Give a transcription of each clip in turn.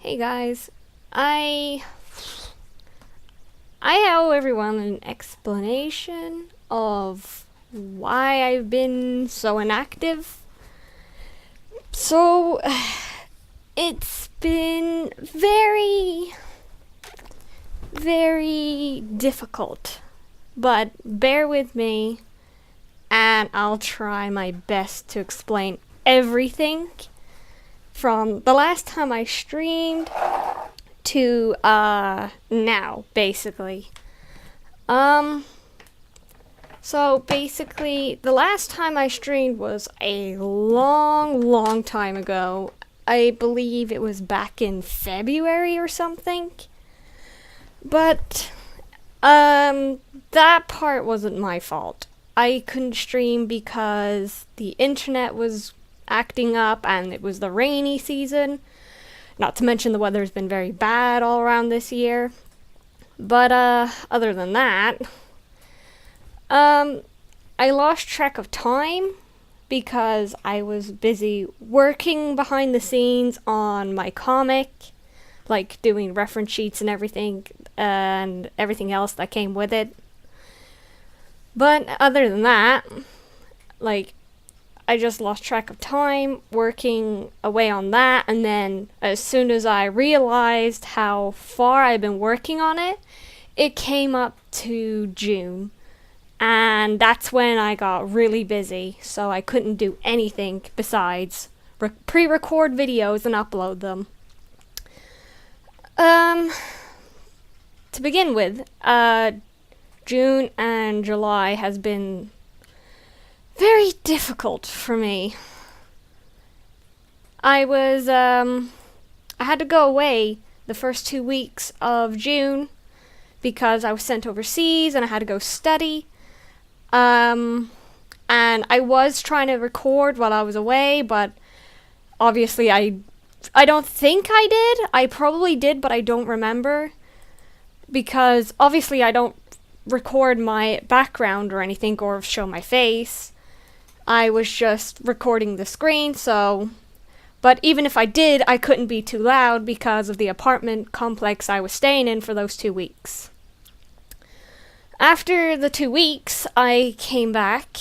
Hey guys, I owe everyone an explanation of why I've been so inactive. So it's been very difficult, but bear with me and I'll try my best to explain everything from the last time I streamed to now, basically. So basically the last time I streamed was a long time ago. I believe it was back in February or something. But that part wasn't my fault. I couldn't stream because the internet was acting up and it was the rainy season. Not to mention the weather's been very bad all around this year. But other than that, I lost track of time because I was busy working behind the scenes on my comic, like doing reference sheets and everything else that came with it. But other than that, like, I just lost track of time working away on that, and then as soon as I realized how far I've been working on it, it came up to June. And that's when I got really busy, so I couldn't do anything besides pre-record videos and upload them. To begin with, June and July has been very difficult for me. I had to go away the first 2 weeks of June because I was sent overseas and I had to go study. And I was trying to record while I was away, but obviously I don't think I did. I probably did, but I don't remember. Because obviously I don't record my background or anything or show my face. I was just recording the screen, so... But even if I did, I couldn't be too loud because of the apartment complex I was staying in for those 2 weeks. After the 2 weeks, I came back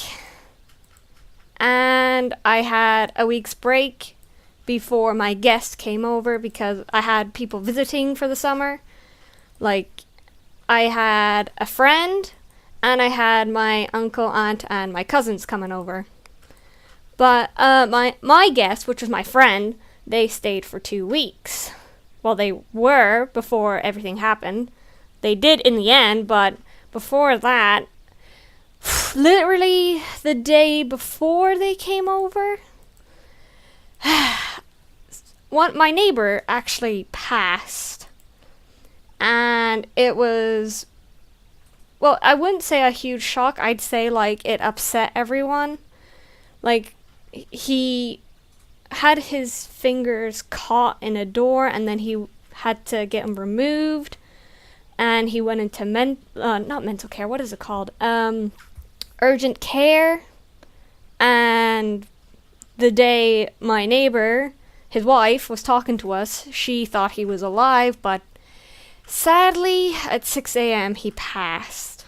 and I had a week's break before my guest came over because I had people visiting for the summer. Like, I had a friend and I had my uncle, aunt, and my cousins coming over. But my guest, which was my friend, they stayed for 2 weeks. Well, they were before everything happened. They did in the end, but before that, literally the day before they came over, my neighbor actually passed. And it was, well, I wouldn't say a huge shock. I'd say, like, it upset everyone. Like, he had his fingers caught in a door, and then he had to get them removed. And he went into not mental care, what is it called? Urgent care. And the day my neighbor, his wife, was talking to us, she thought he was alive, but sadly, at 6 a.m., he passed.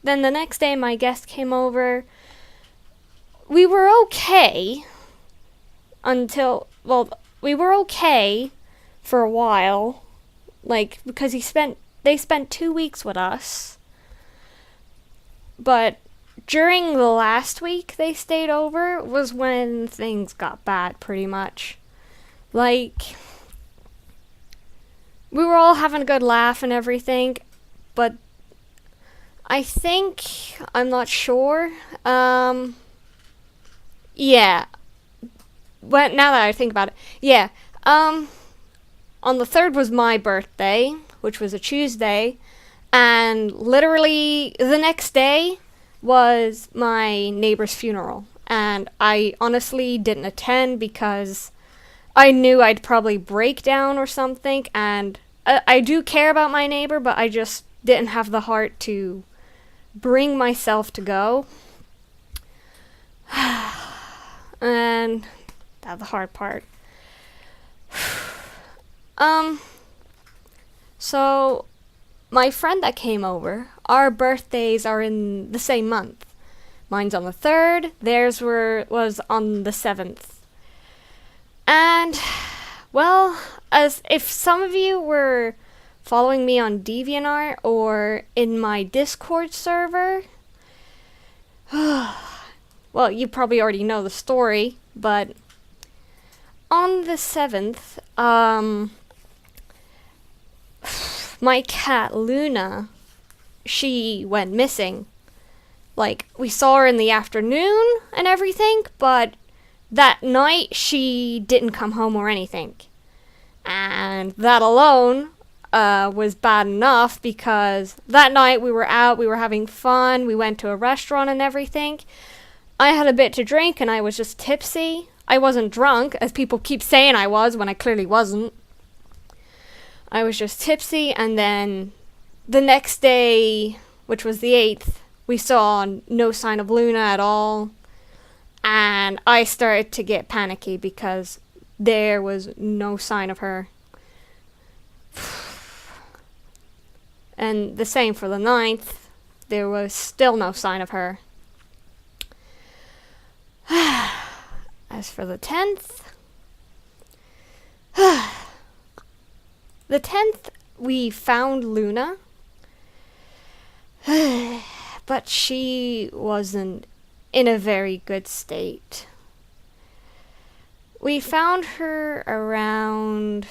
Then the next day, my guest came over. We were okay we were okay for a while, like, because they spent 2 weeks with us. But during the last week they stayed over was when things got bad, pretty much. Like, we were all having a good laugh and everything, but I think, I'm not sure, yeah, but now that I think about it, yeah, on the 3rd was my birthday, which was a Tuesday, and literally the next day was my neighbor's funeral, and I honestly didn't attend because I knew I'd probably break down or something, and I do care about my neighbor, but I just didn't have the heart to bring myself to go. And that's the hard part. Um, so my friend that came over, our birthdays are in the same month. Mine's on the 3rd, theirs was on the 7th. And, well, as if some of you were following me on DeviantArt or in my Discord server, well, you probably already know the story, but on the 7th, my cat Luna, she went missing. Like, we saw her in the afternoon and everything, but that night she didn't come home or anything. And that alone was bad enough, because that night we were out, we were having fun, we went to a restaurant and everything. I had a bit to drink and I was just tipsy. I wasn't drunk, as people keep saying I was when I clearly wasn't. I was just tipsy, and then the next day, which was the 8th, we saw no sign of Luna at all. And I started to get panicky because there was no sign of her. And the same for the 9th. There was still no sign of her. As for the 10th, the 10th we found Luna, but she wasn't in a very good state. We found her around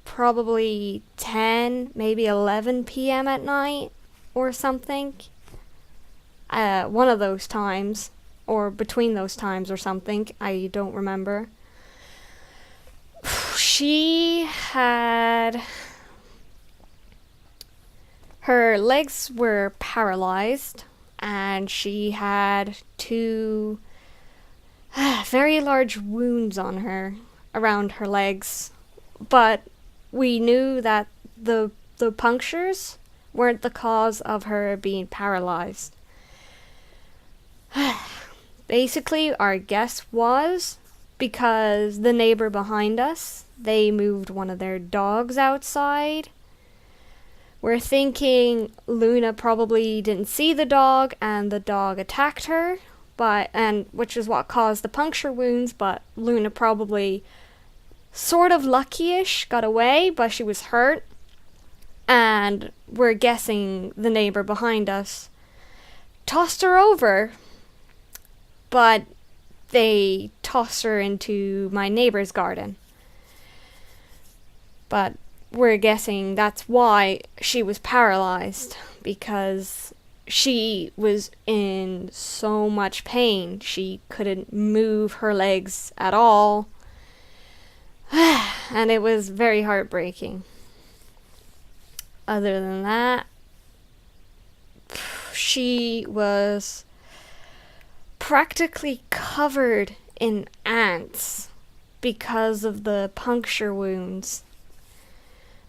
probably 10, maybe 11 p.m. at night or something. One of those times, or between those times or something, I don't remember. She had... her legs were paralyzed, and she had 2 very large wounds on her, around her legs. But we knew that the punctures weren't the cause of her being paralyzed. Basically, our guess was because the neighbor behind us, they moved one of their dogs outside. We're thinking Luna probably didn't see the dog and the dog attacked her, which is what caused the puncture wounds, but Luna probably sort of lucky-ish got away, but she was hurt. And we're guessing the neighbor behind us tossed her over, but they tossed her into my neighbor's garden. But we're guessing that's why she was paralyzed, because she was in so much pain. She couldn't move her legs at all. And it was very heartbreaking. Other than that, she was practically covered in ants because of the puncture wounds.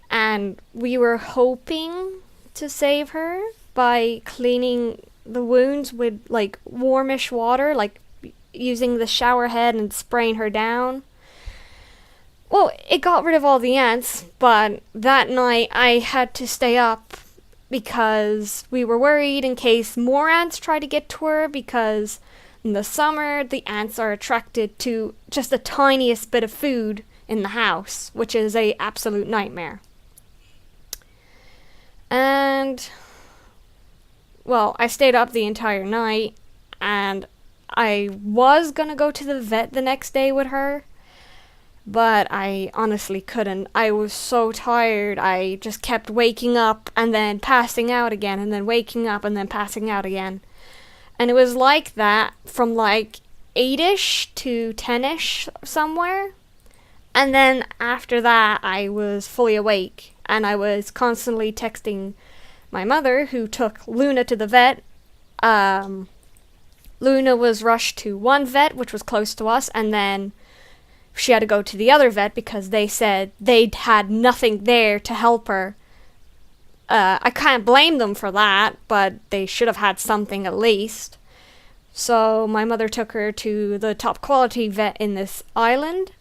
And we were hoping to save her by cleaning the wounds with like warmish water, like using the shower head and spraying her down. Well, it got rid of all the ants, but that night I had to stay up because we were worried in case more ants tried to get to her, because in the summer the ants are attracted to just the tiniest bit of food in the house, which is an absolute nightmare. And, well, I stayed up the entire night, and I was gonna go to the vet the next day with her, but I honestly couldn't. I was so tired. I just kept waking up and then passing out again, and then waking up and then passing out again. And it was like that from like 8-ish to 10-ish somewhere. And then after that, I was fully awake, and I was constantly texting my mother, who took Luna to the vet. Luna was rushed to one vet, which was close to us, and then she had to go to the other vet because they said they'd had nothing there to help her. I can't blame them for that, but they should have had something at least. So my mother took her to the top quality vet in this island,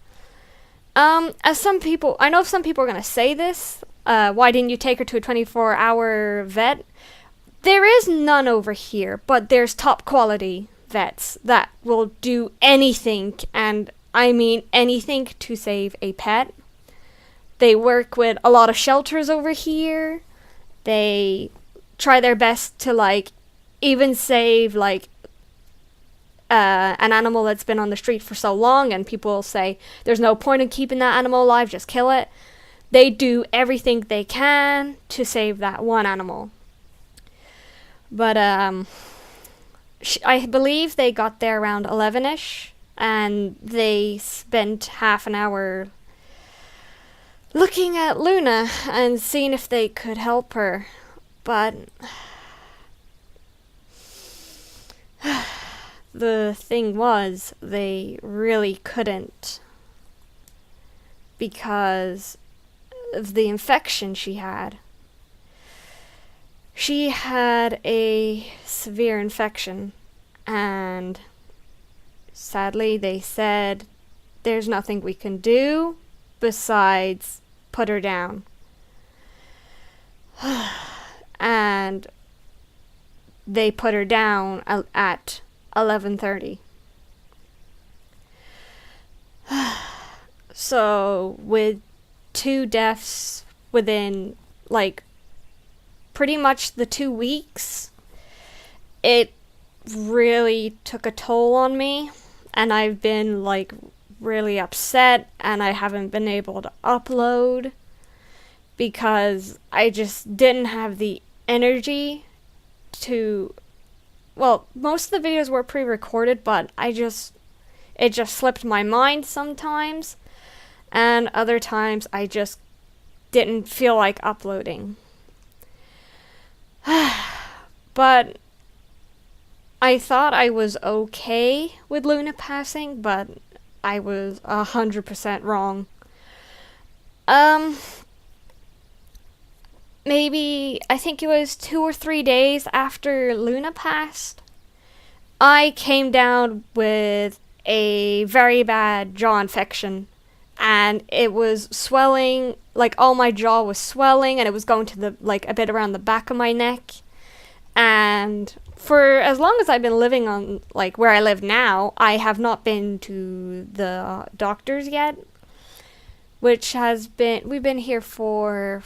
As some people, I know some people are gonna say this. Why didn't you take her to a 24-hour vet? There is none over here, but there's top quality vets that will do anything, and I mean anything, to save a pet. They work with a lot of shelters over here. They try their best to, like, even save, like, an animal that's been on the street for so long, and people will say there's no point in keeping that animal alive, just kill it. They do everything they can to save that one animal. But I believe they got there around 11ish, and they spent half an hour looking at Luna and seeing if they could help her. But the thing was, they really couldn't, because of the infection she had. She had a severe infection, and sadly they said there's nothing we can do besides put her down. And they put her down at 11:30. So with 2 deaths within, like, pretty much the 2 weeks, it really took a toll on me, and I've been, like, really upset, and I haven't been able to upload because I just didn't have the energy to, well, most of the videos were pre-recorded, but it just slipped my mind sometimes, and other times I just didn't feel like uploading. But I thought I was okay with Luna passing, but I was 100% wrong. Maybe, I think it was 2 or 3 days after Luna passed, I came down with a very bad jaw infection, and it was swelling, like, all my jaw was swelling, and it was going to the, like, a bit around the back of my neck. And for as long as I've been living on, like, where I live now, I have not been to the doctors yet, which has been, we've been here for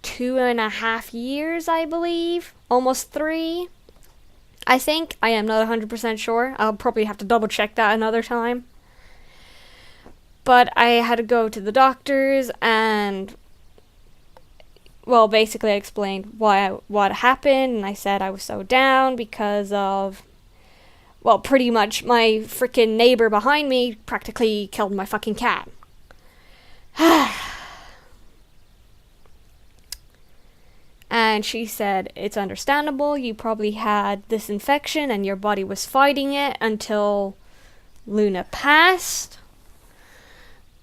2.5 years, I believe, almost 3. I think. I am not 100% sure. I'll probably have to double check that another time. But I had to go to the doctors, and, well, basically I explained what happened, and I said I was so down because of, well, pretty much my freaking neighbor behind me practically killed my fucking cat. And she said, it's understandable, you probably had this infection and your body was fighting it until Luna passed,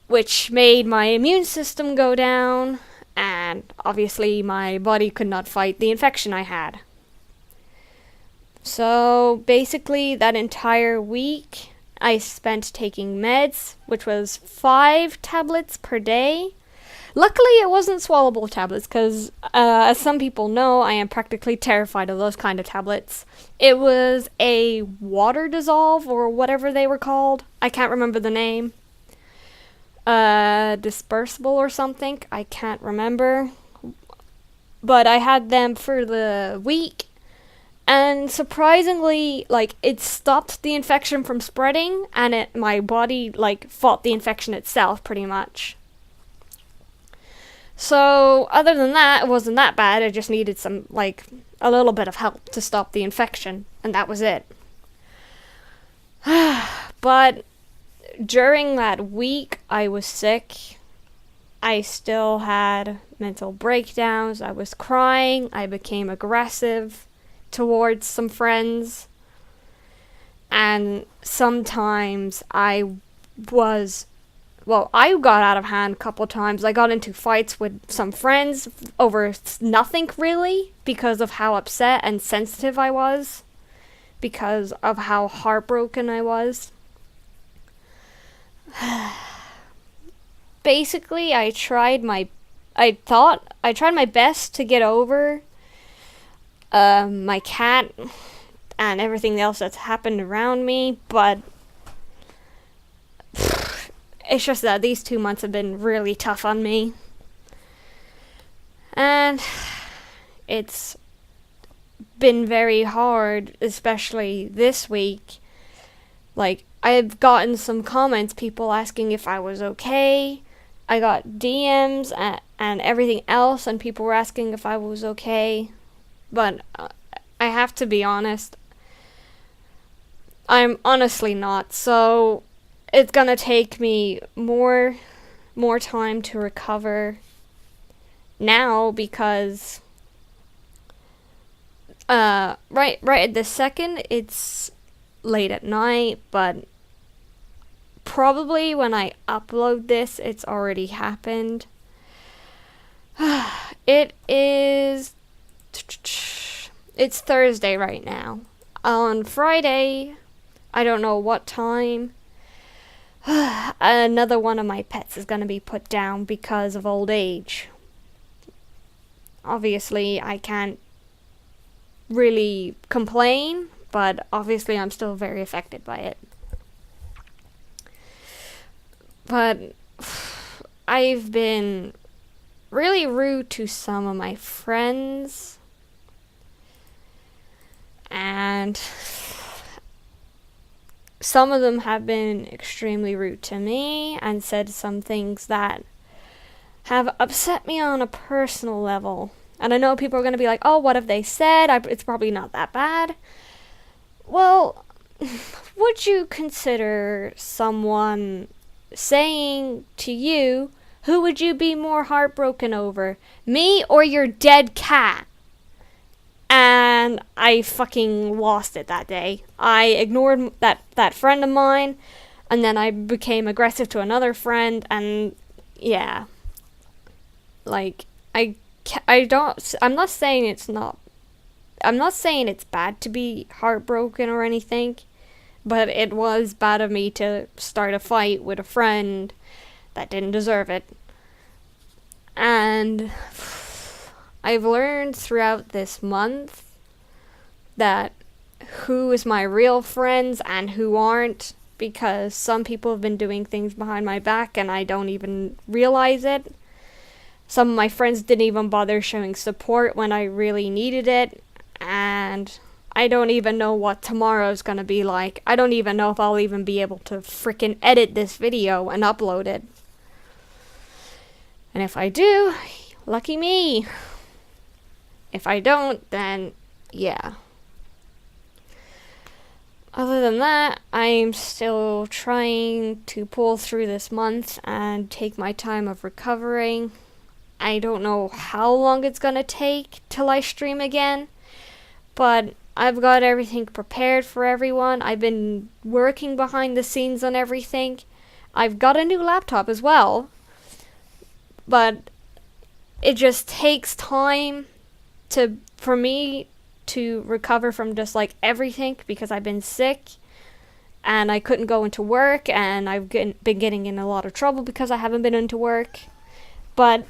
which made my immune system go down, and obviously my body could not fight the infection I had. So basically that entire week I spent taking meds, which was 5 tablets per day. Luckily it wasn't swallowable tablets, because as some people know, I am practically terrified of those kind of tablets. It was a water dissolve, or whatever they were called. I can't remember the name. Dispersible or something, I can't remember. But I had them for the week, and surprisingly, like, it stopped the infection from spreading, and my body, like, fought the infection itself, pretty much. So, other than that, it wasn't that bad. I just needed some, like, a little bit of help to stop the infection, and that was it. But during that week, I was sick. I still had mental breakdowns. I was crying. I became aggressive towards some friends. And sometimes I got out of hand a couple times. I got into fights with some friends over nothing, really, because of how upset and sensitive I was, because of how heartbroken I was. basically I tried my best to get over my cat and everything else that's happened around me, but it's just that these 2 months have been really tough on me. And it's been very hard, especially this week. Like, I've gotten some comments, people asking if I was okay. I got DMs and everything else, and people were asking if I was okay. But I have to be honest, I'm honestly not. So it's gonna take me more time to recover now, because right at this second it's late at night, but probably when I upload this it's already happened. It's Thursday right now. On Friday, I don't know what time, another one of my pets is going to be put down because of old age. Obviously, I can't really complain, but obviously I'm still very affected by it. But I've been really rude to some of my friends, and some of them have been extremely rude to me and said some things that have upset me on a personal level. And I know people are going to be like, oh, what have they said? It's probably not that bad. Well, would you consider someone saying to you, who would you be more heartbroken over, me or your dead cat? And I fucking lost it that day. I ignored that friend of mine, and then I became aggressive to another friend, and yeah. Like, I'm not saying it's bad to be heartbroken or anything, but it was bad of me to start a fight with a friend that didn't deserve it. And I've learned throughout this month that who is my real friends and who aren't, because some people have been doing things behind my back and I don't even realize it. Some of my friends didn't even bother showing support when I really needed it, and I don't even know what tomorrow's gonna be like. I don't even know if I'll even be able to frickin' edit this video and upload it. And if I do, lucky me. If I don't, then yeah. Other than that, I'm still trying to pull through this month and take my time of recovering. I don't know how long it's gonna take till I stream again, but I've got everything prepared for everyone. I've been working behind the scenes on everything. I've got a new laptop as well, but it just takes time for me to recover from just like everything, because I've been sick and I couldn't go into work, and I've been getting in a lot of trouble because I haven't been into work. But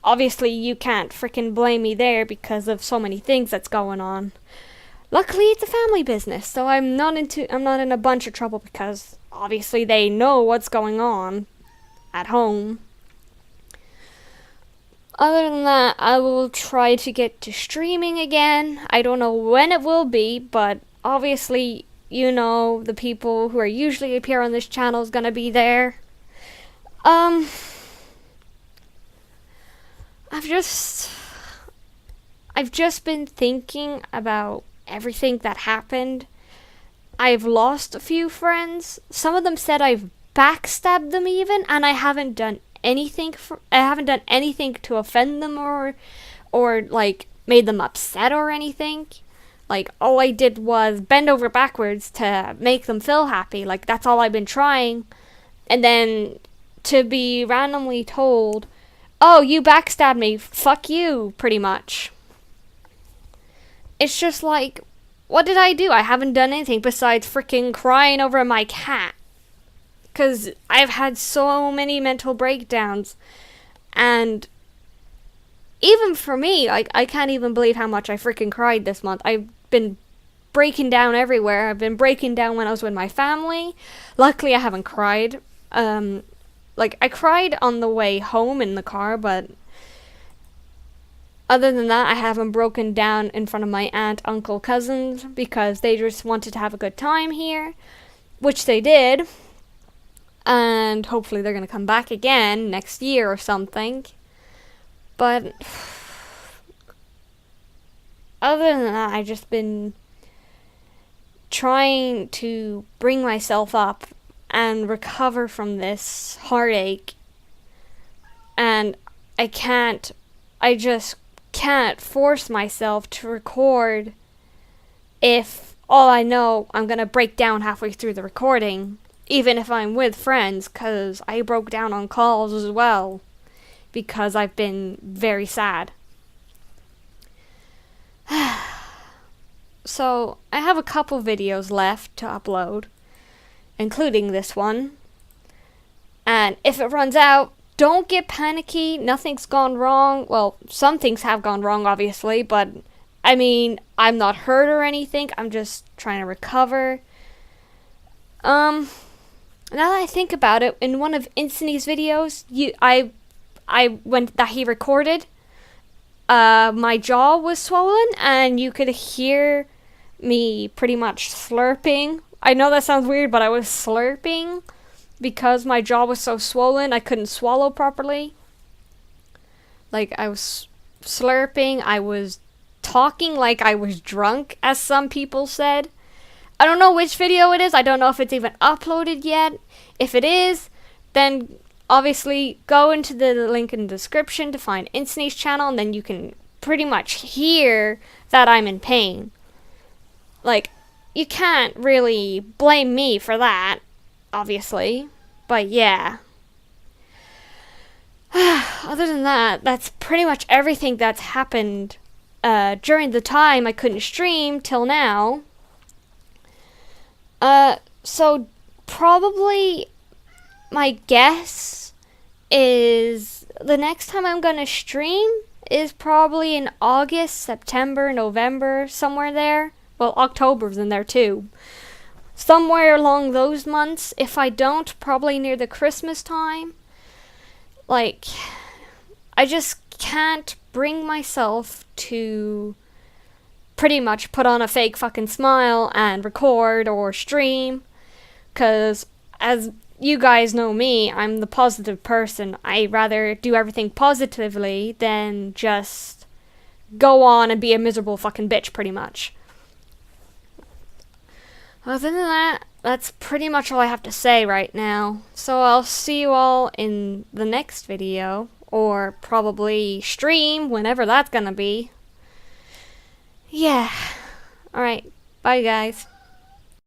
obviously you can't freaking blame me there because of so many things that's going on. Luckily it's a family business, so I'm not in a bunch of trouble, because obviously they know what's going on at home. Other than that, I will try to get to streaming again. I don't know when it will be, but obviously, you know, the people who are usually appear on this channel is gonna be there. I've just been thinking about everything that happened. I've lost a few friends. Some of them said I've backstabbed them even, and I haven't done anything to offend them or like made them upset or anything. Like, all I did was bend over backwards to make them feel happy. Like, that's all I've been trying. And then to be randomly told, oh, you backstabbed me, fuck you, pretty much. It's just like, what did I do? I haven't done anything besides freaking crying over my cat. because I've had so many mental breakdowns. And even for me, like, I can't even believe how much I freaking cried this month. I've been breaking down everywhere. I've been breaking down when I was with my family. Luckily, I haven't cried. Like, I cried on the way home in the car, but other than that, I haven't broken down in front of my aunt, uncle, cousins, because they just wanted to have a good time here, which they did. And hopefully they're going to come back again next year or something. But other than that, I've just been trying to bring myself up and recover from this heartache. And I just can't force myself to record if all I know I'm going to break down halfway through the recording, even if I'm with friends, because I broke down on calls as well, because I've been very sad. So, I have a couple videos left to upload, including this one. And if it runs out, don't get panicky. Nothing's gone wrong. Well, some things have gone wrong, obviously, but I mean, I'm not hurt or anything. I'm just trying to recover. Now that I think about it, in one of Instantly's videos, that he recorded, my jaw was swollen, and you could hear me pretty much slurping. I know that sounds weird, but I was slurping because my jaw was so swollen I couldn't swallow properly. Like, I was slurping, I was talking like I was drunk, as some people said. I don't know which video it is. I don't know if it's even uploaded yet. If it is, then obviously go into the link in the description to find Instantly's channel, and then you can pretty much hear that I'm in pain. Like, you can't really blame me for that, obviously. But yeah. Other than that, that's pretty much everything that's happened during the time I couldn't stream till now. So probably my guess is the next time I'm gonna stream is probably in August, September, November, somewhere there. Well, October's in there too. Somewhere along those months. If I don't, probably near the Christmas time. Like, I just can't bring myself to pretty much put on a fake fucking smile and record or stream. 'Cause as you guys know me, I'm the positive person. I rather do everything positively than just go on and be a miserable fucking bitch, pretty much. Other than that, that's pretty much all I have to say right now. So I'll see you all in the next video, or probably stream, whenever that's gonna be. Yeah. Alright, bye guys.